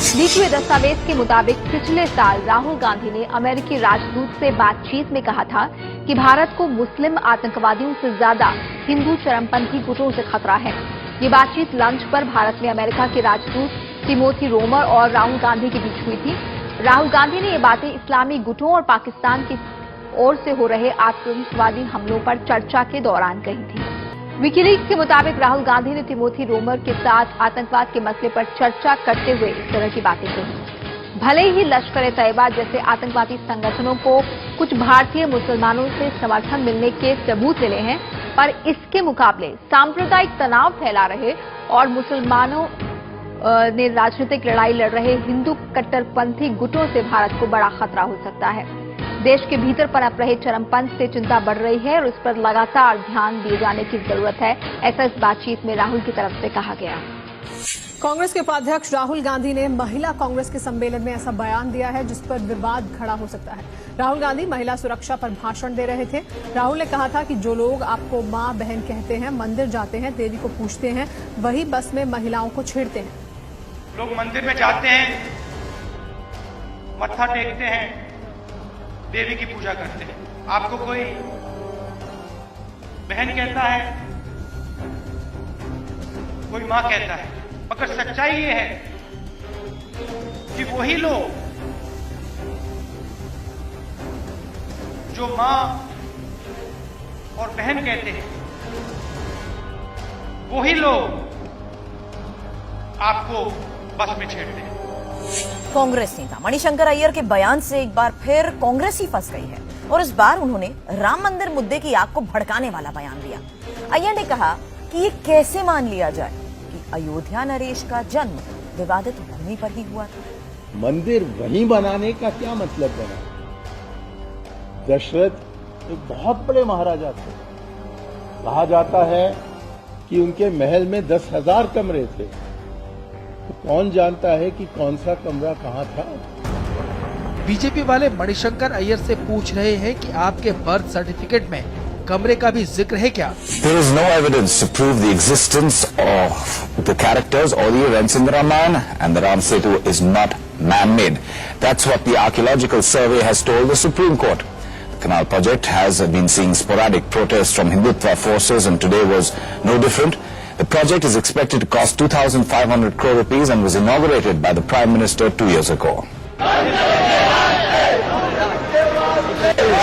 Leak हुए दस्तावेज के मुताबिक पिछले साल राहुल गांधी ने अमेरिकी राजदूत से बातचीत में कहा था कि भारत को मुस्लिम आतंकवादियों से ज्यादा हिंदू चरमपंथी गुटों से खतरा है। ये बातचीत लंच पर भारत में अमेरिका के राजदूत टिमोथी रोमर और राहुल गांधी के बीच हुई थी। राहुल गांधी ने ये बातें इस्लामी गुटों और पाकिस्तान की ओर से हो रहे आतंकवादी हमलों पर चर्चा के दौरान कही थी। विकीलीक्स के मुताबिक राहुल गांधी ने टिमोथी रोमर के साथ आतंकवाद के मसले पर चर्चा करते हुए इस तरह की बातें कही। भले ही लश्कर-ए-तैयबा जैसे आतंकवादी संगठनों को कुछ भारतीय मुसलमानों से समर्थन मिलने के सबूत मिले हैं, पर इसके मुकाबले सांप्रदायिक तनाव फैला रहे और मुसलमानों ने राजनीतिक लड़ाई लड़ रहे हिंदू कट्टरपंथी गुटों से भारत को बड़ा खतरा हो सकता है। देश के भीतर पनप रहे चरमपंथ से चिंता बढ़ रही है और इस पर लगातार ध्यान दिए जाने की जरूरत है, ऐसा इस बातचीत में राहुल की तरफ से कहा गया। कांग्रेस के उपाध्यक्ष राहुल गांधी ने महिला कांग्रेस के सम्मेलन में ऐसा बयान दिया है जिस पर विवाद खड़ा हो सकता है। राहुल गांधी महिला सुरक्षा पर भाषण दे रहे थे। राहुल ने कहा था कि जो लोग आपको मां बहन कहते हैं, मंदिर जाते हैं, देवी को पूजते हैं, वही बस में महिलाओं को छेड़ते हैं। लोग मंदिर में जाते हैं, मत्था टेकते हैं, देवी की पूजा करते हैं। आपको कोई बहन कहता है, कोई मां कहता है, मगर सच्चाई ये है कि वही लोग जो मां और बहन कहते हैं, वही लोग आपको बस में छेड़ते हैं। कांग्रेस नेता मणिशंकर अय्यर के बयान से एक बार फिर कांग्रेस ही फंस गई है और इस बार उन्होंने राम मंदिर मुद्दे की आग को भड़काने वाला बयान दिया। अय्यर ने कहा कि ये कैसे मान लिया जाए कि अयोध्या नरेश का जन्म विवादित भूमि पर ही हुआ था। मंदिर वहीं बनाने का क्या मतलब बना? दशरथ एक बहुत बड़े महाराजा थे। कहा जाता है कि उनके महल में 10,000 कमरे थे। तो कौन जानता है कि कौन सा कमरा कहां था? बीजेपी वाले मणिशंकर अय्यर से पूछ रहे हैं कि आपके बर्थ सर्टिफिकेट में कमरे का भी जिक्र है क्या? There is no evidence to prove the existence of the characters or the events in the Ramayana, and the Ram Setu is not man-made. That's what the archaeological survey has told the Supreme Court. The canal project has been seeing sporadic protests from Hindutva forces, and today was no different. The project is expected to cost 2,500 crore rupees and was inaugurated by the Prime Minister 2 years ago.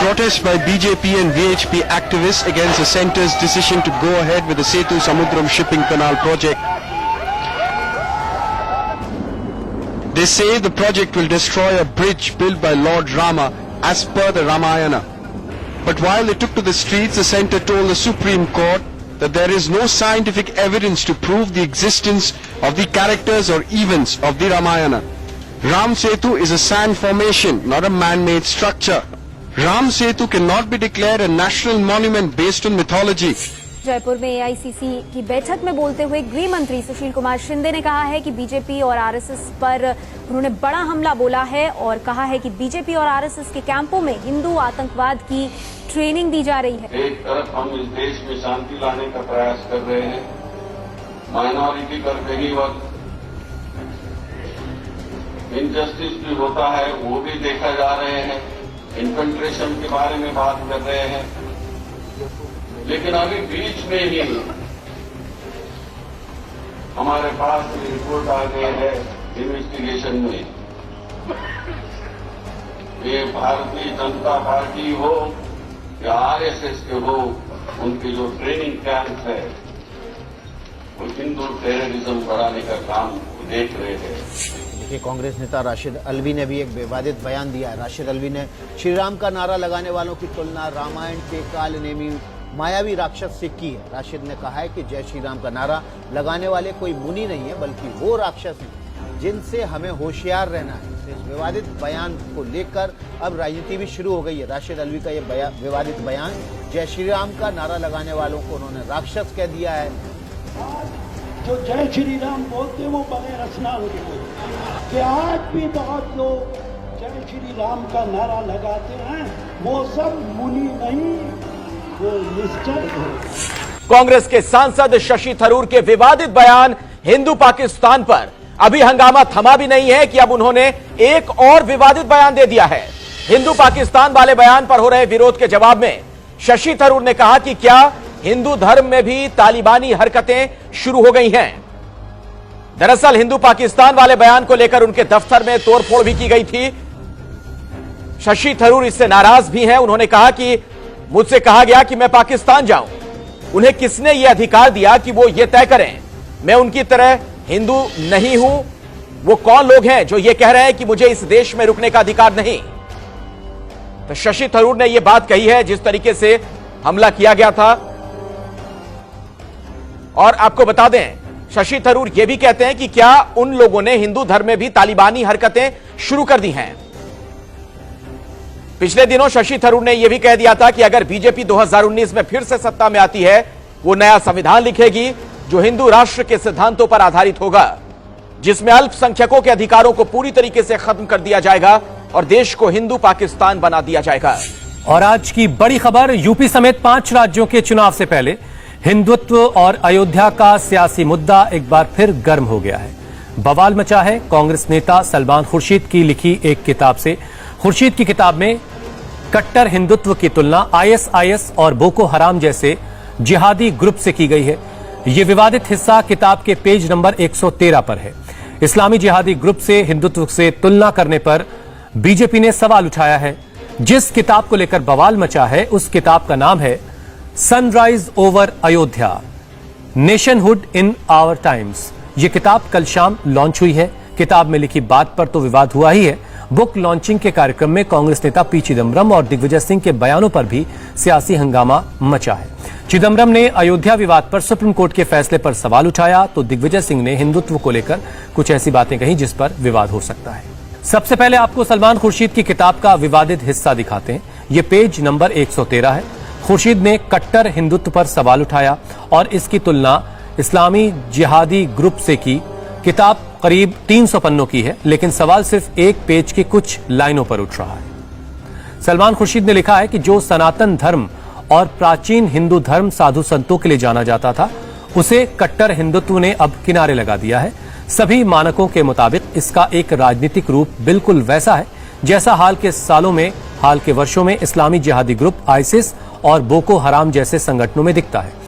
Protest by BJP and VHP activists against the centre's decision to go ahead with the Setu Samudram shipping canal project. They say the project will destroy a bridge built by Lord Rama as per the Ramayana. But while they took to the streets, the centre told the Supreme Court that there is no scientific evidence to prove the existence of the characters or events of the Ramayana. Ram Setu is a sand formation, not a man-made structure. Ram Setu cannot be declared a national monument based on mythology. Jaipur में AICC की बैठक में बोलते हुए गृह मंत्री सुशील कुमार शिंदे ने कहा है कि बीजेपी और आरएसएस पर उन्होंने बड़ा हमला बोला है और कहा है कि बीजेपी और आरएसएस के कैंपों में हिंदू आतंकवाद की ट्रेनिंग दी जा रही है। एक तरफ हम इस देश में शांति लाने का प्रयास कर रहे हैं, माइनॉरिटी पर कई वक्त इनजस्टिस भी होता है, वो भी देखा जा रहे हैं, इन्फिल्ट्रेशन के बारे में बात कर रहे हैं, लेकिन अभी बीच में ही हमारे पास रिपोर्ट आ गई है इन्वेस्टिगेशन में, ये भारतीय जनता पार्टी हो या आरएसएस के हो, उनके जो ट्रेनिंग कैंप है वो हिंदू टेररिज्म बढ़ाने का काम देख रहे हैं। देखिए, कांग्रेस नेता राशिद अल्वी ने भी एक विवादित बयान दिया है। राशिद अल्वी ने श्री राम का नारा लगाने वालों की तुलना रामायण के काल नेमी मायावी राक्षस से की है। राशिद ने कहा है कि जय श्री राम का नारा लगाने वाले कोई मुनि नहीं है, बल्कि वो राक्षस हैं जिनसे हमें होशियार रहना है। इस विवादित बयान को लेकर अब राजनीति भी शुरू हो गई है। राशिद अल्वी का यह विवादित बयान, जय श्री राम का नारा लगाने वालों को उन्होंने राक्षस कह दिया है। जो जय श्री राम बोलते वो बगैर असना होते हैं कि आज भी बहुत लोग जय श्री राम का नारा लगाते हैं, वो सब मुनि नहीं, वो निश्चय है। कांग्रेस के सांसद शशि थरूर के विवादित बयान हिंदू पाकिस्तान पर अभी हंगामा थमा भी नहीं है कि अब उन्होंने एक और विवादित बयान दे दिया है। हिंदू पाकिस्तान वाले बयान पर हो रहे विरोध के जवाब में शशि थरूर ने कहा कि क्या हिंदू धर्म में भी तालिबानी हरकतें शुरू हो गई हैं। दरअसल हिंदू पाकिस्तान वाले बयान को लेकर उनके दफ्तर में तोड़फोड़ भी की गई थी। शशि थरूर इससे नाराज भी हैं। उन्होंने कहा कि मुझसे कहा गया कि मैं पाकिस्तान जाऊं, उन्हें किसने यह अधिकार दिया कि वो ये तय करें? मैं उनकी तरह हिंदू नहीं हूं। वो कौन लोग हैं जो ये कह रहे हैं कि मुझे इस देश में रुकने का अधिकार नहीं? तो शशि थरूर ने यह बात कही है जिस तरीके से हमला किया गया था। और आपको बता दें, शशि थरूर यह भी कहते हैं कि क्या उन लोगों ने हिंदू धर्म में भी तालिबानी हरकतें शुरू कर दी हैं। पिछले दिनों शशि थरूर ने यह भी कह दिया था कि अगर बीजेपी 2019 में फिर से सत्ता में आती है, वो नया संविधान लिखेगी जो हिंदू राष्ट्र के सिद्धांतों पर आधारित होगा, जिसमें अल्पसंख्यकों के अधिकारों को पूरी तरीके से खत्म कर दिया जाएगा और देश को हिंदू पाकिस्तान बना दिया जाएगा। और आज की बड़ी खबर, यूपी समेत 5 राज्यों के चुनाव से पहले हिंदुत्व और अयोध्या का सियासी मुद्दा एक बार फिर गर्म हो गया है। बवाल मचा है कांग्रेस नेता सलमान खुर्शीद की लिखी एक किताब से। खुर्शीद की किताब में कट्टर हिंदुत्व की तुलना आईएसआईएस और बोको हराम जैसे जिहादी ग्रुप से की गई है। यह विवादित हिस्सा किताब के पेज नंबर 113 पर है। इस्लामी जिहादी ग्रुप से हिंदुत्व से तुलना करने पर बीजेपी ने सवाल उठाया है। जिस किताब को लेकर बवाल मचा है उस किताब का नाम है sunrise over Ayodhya, nationhood in our times. यह किताब कल शाम लॉन्च हुई है। किताब में लिखी बात पर तो विवाद हुआ ही है। बुक लॉन्चिंग के कार्यक्रम में कांग्रेस नेता पी चिदम्बरम और दिग्विजय सिंह के बयानों पर भी सियासी हंगामा मचा है। चिदम्बरम ने अयोध्या विवाद पर सुप्रीम कोर्ट के फैसले पर सवाल उठाया तो दिग्विजय सिंह ने हिंदुत्व को लेकर कुछ ऐसी बातें कही जिस पर विवाद हो सकता है। सबसे पहले आपको सलमान खुर्शीद की किताब का विवादित हिस्सा दिखाते हैं। ये पेज नंबर 113 है। खुर्शीद ने कट्टर हिंदुत्व पर सवाल उठाया और इसकी तुलना इस्लामी जिहादी ग्रुप से की। किताब करीब 300 पन्नों की है, लेकिन सवाल सिर्फ एक पेज की कुछ लाइनों पर उठ रहा है। सलमान खुर्शीद ने लिखा है कि जो सनातन धर्म और प्राचीन हिंदू धर्म साधु संतों के लिए जाना जाता था, उसे कट्टर हिंदुत्व ने अब किनारे लगा दिया है। सभी मानकों के मुताबिक इसका एक राजनीतिक रूप बिल्कुल वैसा है जैसा हाल के वर्षों में इस्लामी जिहादी ग्रुप आईसिस और बोको हराम जैसे संगठनों में दिखता है।